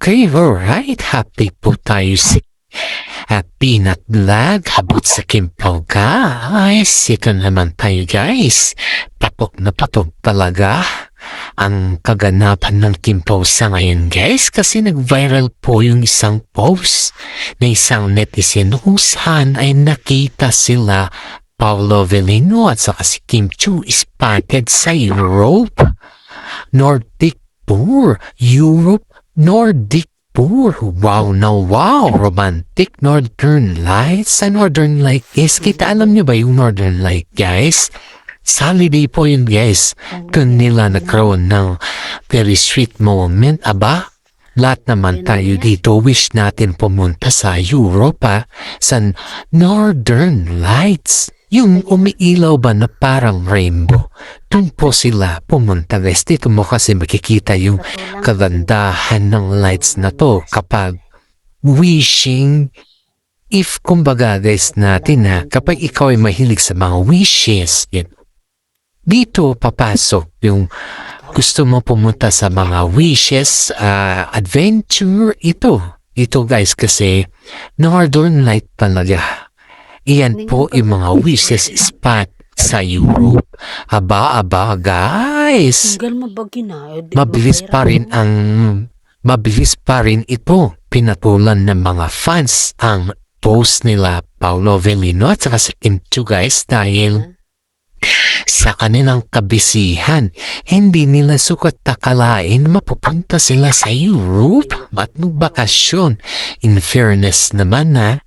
Okay, alright. Happy po tayo sa Peanut Vlog. Habot sa Kimpaw, guys. Ito naman tayo, guys. Patok na patok talaga ang kaganapan ng Kimpaw sa ngayon, guys. Kasi nag-viral po yung isang post na isang netizen kung saan ay nakita sila Paolo Avellino at saka si Kim Chiu spotted sa Europe. Nordic Tour. Nordic Tour. Wow na wow. Romantic Northern Lights. Sa Northern Light, guys. Kita alam nyo ba yung Northern Light, guys? Holiday po yun, guys. Kung nila nagkaroon ng very sweet moment. Aba, lahat naman tayo dito wish natin pumunta sa Europa, sa Northern Lights. Yung umiilaw ba na parang rainbow. Doon po sila pumunta, guys. Dito mo kasi makikita yung kagandahan ng lights na to kapag wishing. If kumbaga, guys, natin na kapag ikaw ay mahilig sa mga wishes, dito papasok yung gusto mo pumunta sa mga wishes, adventure, ito guys, kasi Northern Light talaga. Iyan po yung mga wishes spot sa Europe. Aba, guys. Mabilis pa rin ito. Pinatulan ng mga fans ang post nila Paolo Avellino at saka si Kim Chiu, guys, dahil sa kanilang kabisihan, hindi nila sukat takalain mapupunta sila sa Europe at magbakasyon. In fairness naman na,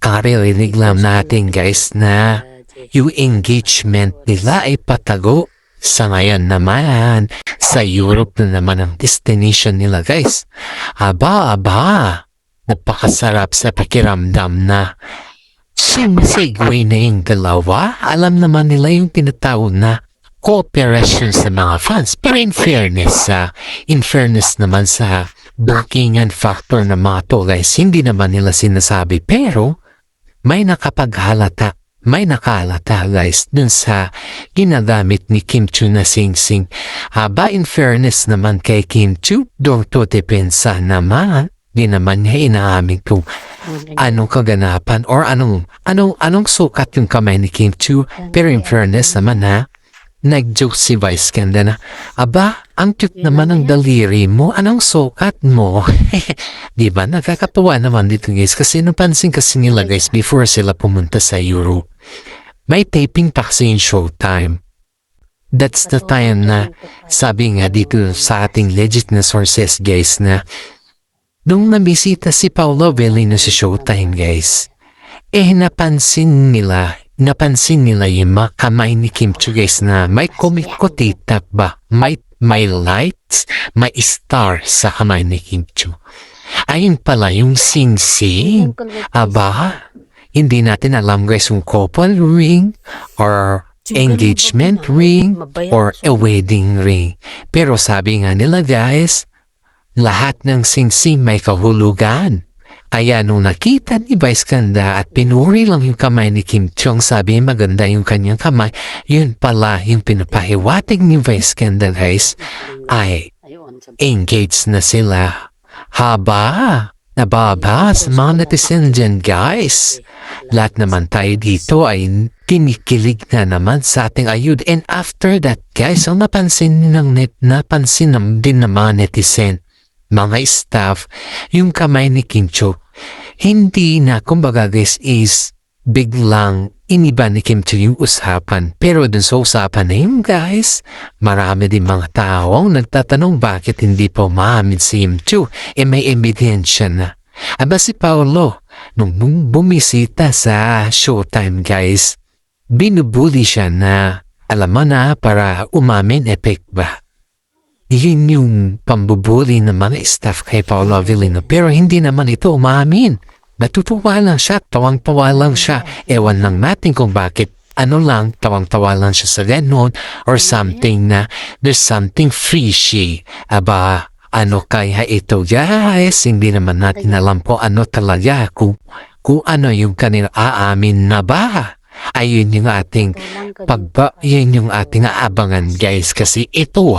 karirinig lang natin, guys, na yung engagement nila ay patago. Sa ngayon naman, sa Europe na naman ang destination nila, guys. Aba, napakasarap sa pakiramdam na segue na yung dalawa. Alam naman nila yung tinatawag na cooperation sa mga fans. Pero in fairness naman sa bookingan factor na mga to, guys, hindi naman nila sinasabi. Pero may nakahalata, guys, dun sa ginagamit ni Kim Chiu na sing-sing. Haba, in fairness naman kay Kim Chiu, doon to depensa naman. Di naman niya inaamin kung anong kaganapan or anong sukat yung kamay ni Kim Chiu. Pero in fairness naman na, nag-joke si Vice Ganda na, aba, ang cute naman ang daliri mo, anong sukat mo? Diba, nakakatawa naman dito, guys, kasi napansin kasi nila, guys, before sila pumunta sa Europe, may taping pa kasi yung showtime. That's the time na, sabi nga dito sa ating legit na sources, guys, na nung nabisita si Paolo Avellino sa showtime, guys, napansin nila yung mga kamay ni Kim Chiu, guys, na may kumikotita ba? May lights, may star sa kamay ni Kim Chiu. Ayun pala yung sing-sing. Aba, hindi natin alam, guys, yung couple ring or engagement ring or a wedding ring. Pero sabi nga nila, guys, lahat ng sing-sing may kahulugan. Kaya nung nakita ni Vice Ganda at pinuri lang yung kamay ni Kim Chiu, sabi maganda yung kanyang kamay, yun pala yung pinapahiwatig ni Vice Ganda, guys, ay engaged na sila. Haba, nababa sa mga netizen dyan, guys. Lahat naman tayo dito ay kinikilig na naman sa ating ayud. And after that, guys, ang napansin din ng mga netizen, mga staff, yung kamay ni Kim Chiu, hindi na, kumbaga, guys, is biglang iniba ni Kim Chiu yung usapan. Pero dun sa usapan na yun, guys, marami din mga tao ang nagtatanong bakit hindi pa umaamin si Kim Chiu. May ebidensya na. Aba si Paolo, nung bumisita sa showtime, guys, binubuli siya na, alam mo na, para umamin, epic ba? Yun yung pambubuli ng mga staff kay Paolo Avellino. Pero hindi naman ito umamin. Natutuwa lang siya, tawang-tawa lang siya. Ewan lang natin kung bakit tawang-tawa lang siya sa ganon or something na there's something fishy. Aba, kaya ito, guys? Hindi naman natin alam po talaga kung ano yung kanila aamin na ba. Ayun yung ating yun yung ating aabangan, guys, kasi ito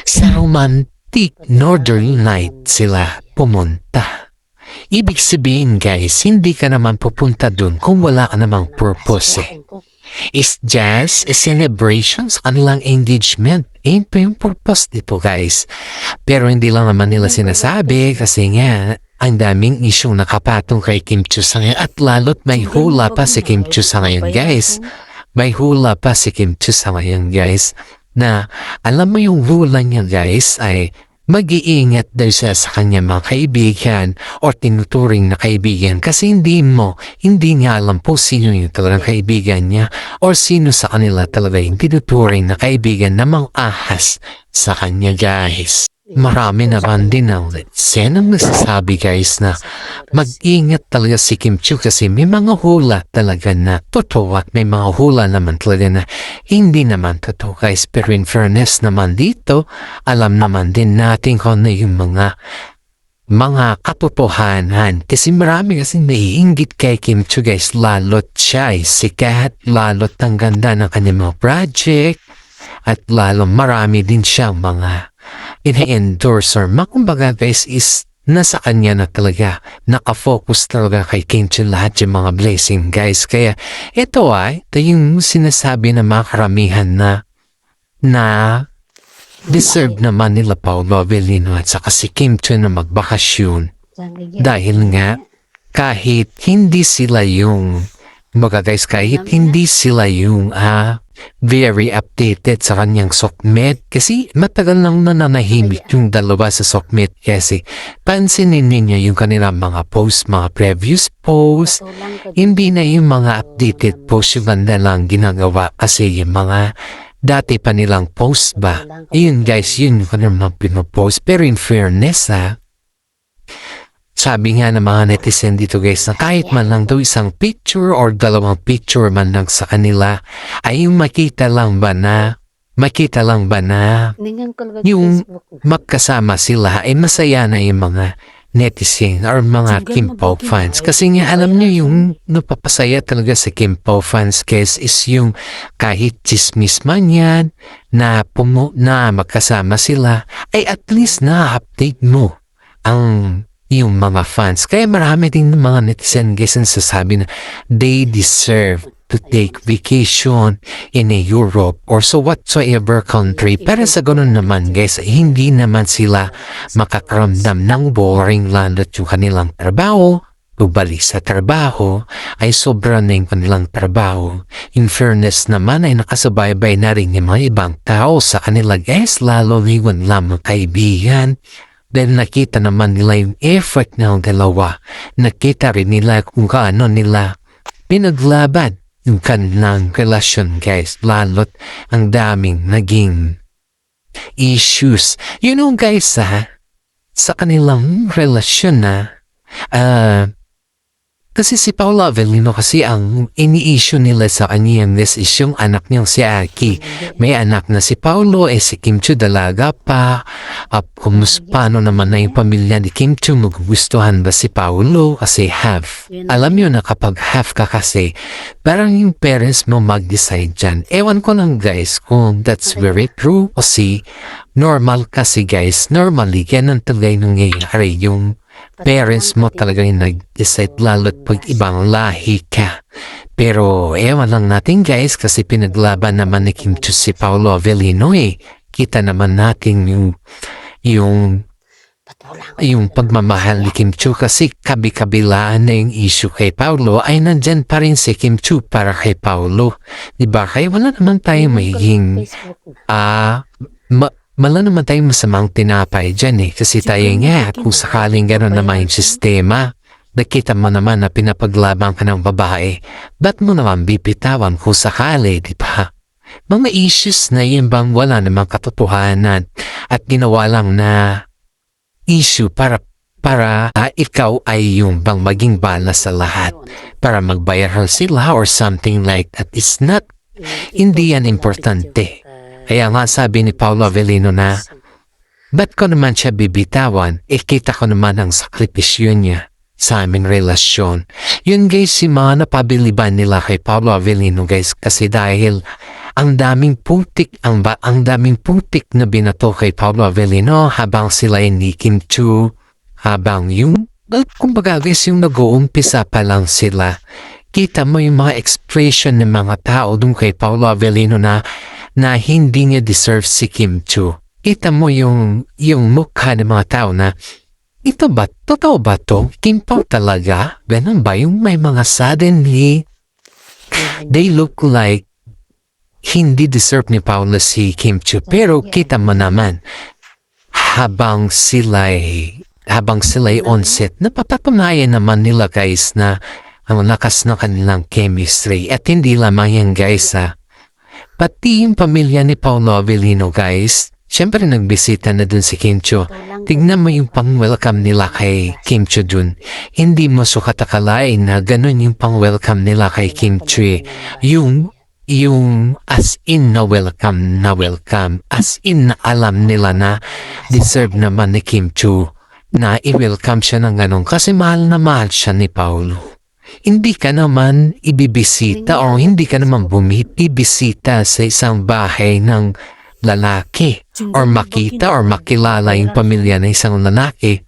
sa Northern Light sila pumunta. Ibig sabihin guys, hindi ka naman pupunta dun kung wala ka namang purpose eh. It's just a celebration sa kanilang engagement. Ayun pa yung purpose dito guys. Pero hindi lang naman nila sinasabi kasi nga ang daming isyong nakapatong kay Kim Chiu sa ngayon at lalo't may hula pa si Kim Chiu sa ngayon guys. May hula pa si Kim Chiu sa ngayon guys na alam mo yung hula niya guys ay mag-iingat daw siya sa kanya mga kaibigan o tinuturing na kaibigan kasi hindi nga alam po sino yung talagang kaibigan niya o sino sa kanila talaga yung tinuturing na kaibigan na mga ahas sa kanya guys. Marami naman din ang senang nasasabi guys na mag-ingat talaga si Kim Chiu kasi may mga hula talaga na totoo at may mga hula naman talaga na hindi naman totoo guys. Pero in fairness naman dito, alam naman din natin kung ano yung mga katotohanan. Kasi marami kasi naiinggit kay Kim Chiu guys, lalot siya ay sikat, lalot ang ganda ng kanyang mga project, at lalo marami din siyang mga ina-endorse or kumbaga guys is nasa kanya na talaga, nakafocus talaga kay Kim Chiu lahat yung mga blessing guys. Kaya ito yung sinasabi ng mga karamihan na deserve naman nila Paolo Avellino at saka si Kim Chiu na magbakasyon dahil nga kahit hindi sila yung very updated sa kanyang sokmed kasi matagal nang nananahimik yung dalawa sa sokmed kasi pansinin ninyo yung kanilang mga post, mga previous post, hindi na yung mga updated post yung ganda lang ginagawa kasi yung mga dati pa nilang post ba, yun guys, yun yung kanilang mga pinopost. Pero in fairness sabi nga ng mga netizen dito guys na kahit man lang daw isang picture or dalawang picture man lang sa kanila ay yung makita lang ba na yung magkasama sila ay masaya na yung mga netizen or mga Kim Pao fans. Kasi nga alam nyo yung napapasaya talaga sa Kim Pao fans guys is yung kahit chismis man yan na magkasama sila ay at least na-update mo yung mga fans. Kaya marami din mga netizen guys ang sasabi na they deserve to take vacation in a Europe or so whatsoever country. Pero sa ganun naman guys, hindi naman sila makakaramdam ng boring lalo't yung kanilang trabaho. Balik sa trabaho ay sobra na yung kanilang trabaho. In fairness naman ay nakasubaybay na rin yung mga ibang tao sa kanila guys, lalo niwan lamang kaibigan. Dahil nakita naman nila yung effort ng dalawa. Nakita rin nila kung kaano nila pinaglaban yung kanilang relasyon guys. Lalo't ang daming naging issues. You know guys sa kanilang relasyon kasi si Paolo Avellino kasi ang ini-issue nila sa kanya this is yung anak niyang si Aki. May anak na si Paolo, si Kim Chiu dalaga pa. Paano naman na yung pamilya ni Kim Chiu, magugustuhan ba si Paolo kasi half. Alam nyo na kapag half ka kasi, parang yung parents mo mag-decide dyan. Ewan ko lang guys kung that's very true kasi normal kasi guys, normally ganun talaga yung nangyayari yung parents mo talaga yung nag-decide lalo't pag ibang lahi ka. Pero ewan lang natin guys kasi pinaglaban naman ni Kim Chiu si Paolo Avellino Kita naman natin yung pagmamahal ni Kim Chiu kasi kabi-kabilaan na yung issue kay Paolo ay nandyan pa rin si Kim Chiu para kay Paolo. Diba? Kaya wala naman tayong magiging wala naman tayong masamang tinapay dyan kasi tayo nga kung sakaling gano'n naman yung sistema, nakita mo naman na pinapaglaban ka ng babae, ba't mo naman bibitawan kung sakali, di ba? Mga issues na yun bang wala namang katotohanan at ginawa lang na issue para ikaw ay yung bang maging bala sa lahat para mag-viral sila or something like that. It's not, hindi yan importante. Kaya nga sabi ni Paolo Avellino na, ba't ko naman siya bibitawan? Kita ko naman ang sakripisyo niya sa aming relasyon. Yun guys, si mga napabiliban nila kay Paolo Avellino guys kasi dahil ang daming putik na binato kay Paolo Avellino habang sila ni Kim Chiu, habang kumbaga guys, yung nag-uumpisa pa lang sila. Kita mo yung mga expression ng mga tao dun kay Paolo Avellino na hindi niya deserve si Kim Chiu. Kita mo yung mukha ng mga tao na, ito ba? Totoo ba to? Kim Pao talaga? Ganun ba? Yung may mga suddenly, they look like hindi deserve ni Paolo si Kim Chiu. Pero kita mo naman, habang sila'y on set, napapatunayan naman nila guys na ang lakas na kanilang chemistry. At hindi lamang yan guys pati yung pamilya ni Paolo Avellino guys, syempre nagbisita na dun si Kim Chiu. Tignan mo yung pang-welcome nila kay Kim Chiu dun. Hindi mo sukat akalain na ganun yung pang-welcome nila kay Kim Chiu. Yung as in na welcome, as in na alam nila na deserve naman ni Kim Chiu na i-welcome siya ng ganun kasi mahal na mahal siya ni Paolo. Hindi ka naman ibibisita o hindi ka naman bumibisita sa isang bahay ng lalaki or makita or makilala yung pamilya ng isang lalaki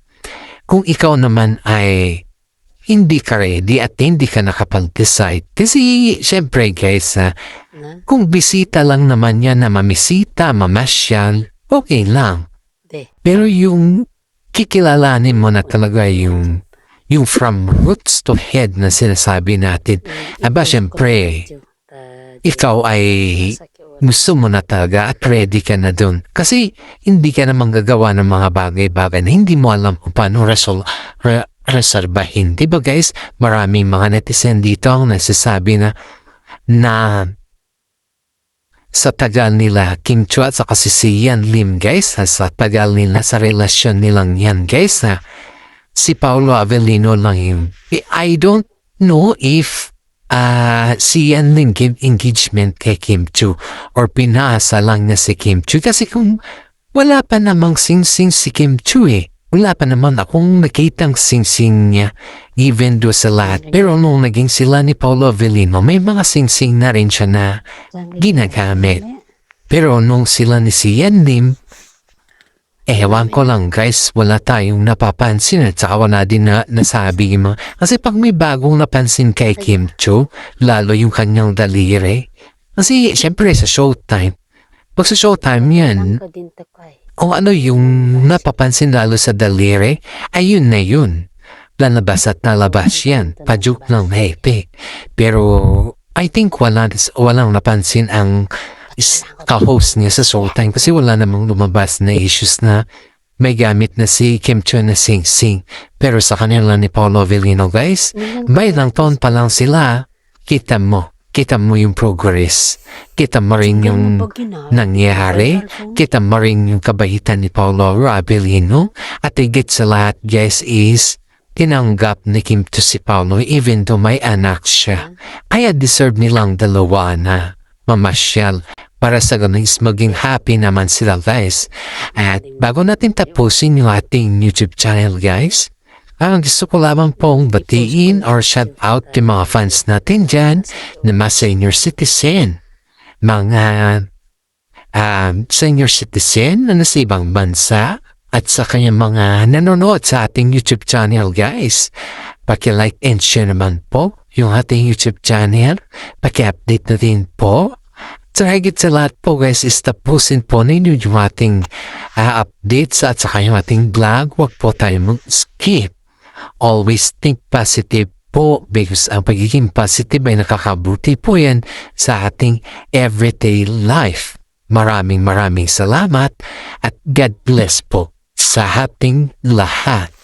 kung ikaw naman ay hindi ka ready at hindi ka nakapag-decide. Kasi syempre guys, kung bisita lang naman yan na mamisita, mamasyal, okay lang. Pero yung kikilalanin mo na talaga yung from roots to head na sinasabi natin, aba syempre, ikaw ay gusto mo na talaga at ready ka na dun. Kasi hindi ka naman gagawa ng mga bagay-bagay na hindi mo alam kung paano reserbahin. Diba guys, maraming mga netizen dito ang nasasabi na sa tagal nila Kim Chiu at saka si Yan Lim guys, sa tagal nila sa relasyon nilang yan guys, si Paolo Avellino lang yung I don't know if si Yan Lim give engagement kay Kim Chiu or pinasa lang na si Kim Chiu kasi kung wala pa namang sing-sing si Kim Chiu wala pa naman akong nakitang sing-sing niya even do sa lahat. Pero nung naging sila ni Paolo Avellino, may mga sing-sing na rin siya na ginagamit. Pero nung sila ni si Yan Lim, ewan ko lang guys, wala tayong napapansin at saka wala din na nasabi mo. Kasi pag may bagong napansin kay Kim Chiu, lalo yung kanyang daliri. Kasi syempre sa Showtime, pag sa Showtime yan, kung ano yung napapansin lalo sa daliri, ayun na yun. Lalabas at nalabas yan. Pajuk ng hepe. Pero I think walang napansin ang ka-host niya sa Showtime kasi wala namang lumabas na issues na may gamit na si Kim Chiu na sing-sing. Pero sa kanila ni Paolo Avellino guys, may ilang taon pa lang sila, kita mo yung progress. Kita mo rin yung nangyari. Kita mo rin yung kabaitan ni Paolo Avellino. At higit sa lahat guys is tinanggap ni Kim Chiu si Paolo even though may anak siya. Kaya deserve nilang dalawa na mamasyal para sa ganun is maging happy naman sila guys. At bago natin tapusin yung ating YouTube channel guys, ang gusto ko lamang pong batiin or shout out yung mga fans natin dyan na mga senior citizen. Mga senior citizen na nasa ibang bansa at sa kanyang mga nanonood sa ating YouTube channel guys. Paki-like and share naman po yung ating YouTube channel. Paki-update na din po. So higit sa lahat po guys is tapusin po ninyo yung ating updates at saka yung ating vlog. Huwag po tayo mag-skip. Always think positive po because ang pagiging positive ay nakakabuti po yan sa ating everyday life. Maraming salamat at God bless po sa ating lahat.